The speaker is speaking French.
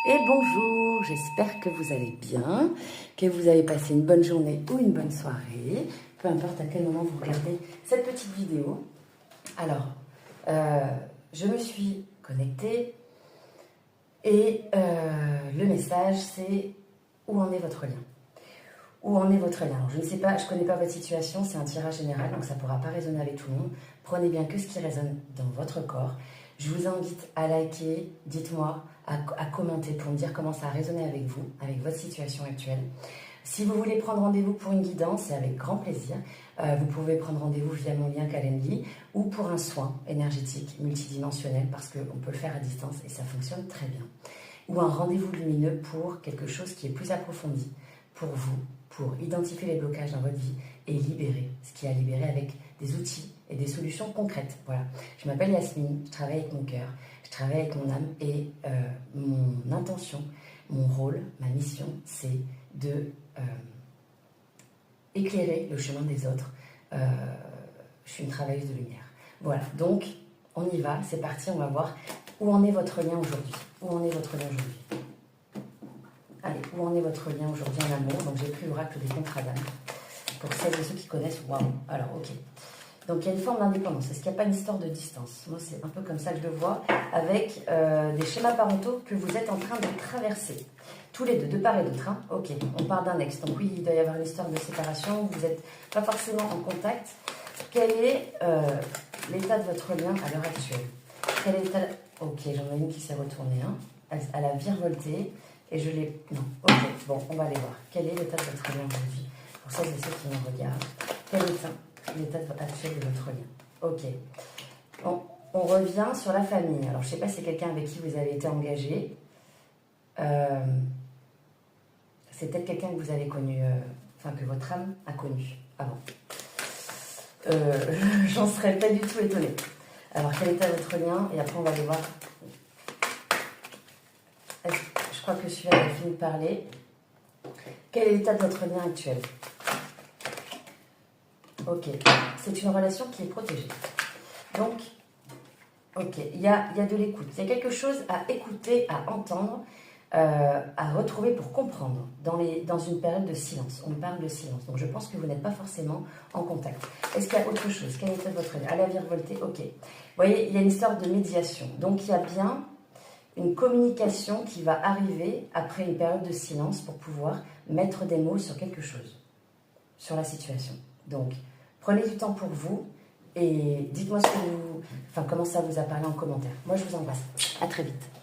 Et bonjour, j'espère que vous allez bien, que vous avez passé une bonne journée ou une bonne soirée, peu importe à quel moment vous regardez cette petite vidéo. Alors, je me suis connectée et le message c'est où en est votre lien? Où en est votre lien? Alors, je ne sais pas, je ne connais pas votre situation, c'est un tirage général, donc ça ne pourra pas résonner avec tout le monde. Prenez bien que ce qui résonne dans votre corps. Je vous invite à liker, dites-moi, à commenter pour me dire comment ça a résonné avec vous, avec votre situation actuelle. Si vous voulez prendre rendez-vous pour une guidance, c'est avec grand plaisir. Vous pouvez prendre rendez-vous via mon lien Calendly ou pour un soin énergétique multidimensionnel parce qu'on peut le faire à distance et ça fonctionne très bien. Ou un rendez-vous lumineux pour quelque chose qui est plus approfondi pour vous, pour identifier les blocages dans votre vie et libérer ce qui a libéré avec des outils et des solutions concrètes. Voilà. Je m'appelle Yasmine, je travaille avec mon cœur, je travaille avec mon âme et mon intention, mon rôle, ma mission, c'est de éclairer le chemin des autres. Je suis une travailleuse de lumière. Voilà, donc on y va, c'est parti, on va voir où en est votre lien aujourd'hui. Où en est votre lien aujourd'hui? Allez, où en est votre lien aujourd'hui en amour? Donc j'ai pris l'oracle des contrats d'âme. Pour celles et ceux qui connaissent, waouh. Alors, ok. Donc il y a une forme d'indépendance. Est-ce qu'il n'y a pas une histoire de distance? Moi, c'est un peu comme ça que je le vois, avec des schémas parentaux que vous êtes en train de traverser. Tous les deux, de part et d'autre. Hein. Ok, on part d'un ex. Donc oui, il doit y avoir une histoire de séparation. Vous n'êtes pas forcément en contact. Quel est l'état de votre lien à l'heure actuelle? Quel est l'état... Ok, j'en ai une qui s'est retournée. Hein. Elle a virevolté. Et je l'ai... Non, ok, bon, on va aller voir. Quel est l'état de votre lien aujourd'hui? Pour celles et ceux qui me regardent, quel est l'état actuel de votre lien? Ok. On revient sur la famille. Alors, je ne sais pas si c'est quelqu'un avec qui vous avez été engagé. C'est peut-être quelqu'un que vous avez connu, que votre âme a connu avant. J'en serais pas du tout étonnée. Alors, quel est votre lien? Et après, on va aller voir. Je crois que celui-là a fini de parler. Quel est l'état de votre lien actuel? Ok, c'est une relation qui est protégée. Donc, ok, il y a de l'écoute. Il y a quelque chose à écouter, à entendre, à retrouver pour comprendre dans une période de silence. On parle de silence, donc je pense que vous n'êtes pas forcément en contact. Est-ce qu'il y a autre chose? Quel est l'état de votre lien? À la virevoltée, ok. Vous voyez, il y a une histoire de médiation. Donc, il y a bien une communication qui va arriver après une période de silence pour pouvoir mettre des mots sur quelque chose, sur la situation. Donc, prenez du temps pour vous et dites-moi comment ça vous a parlé en commentaire. Moi, je vous embrasse. À très vite.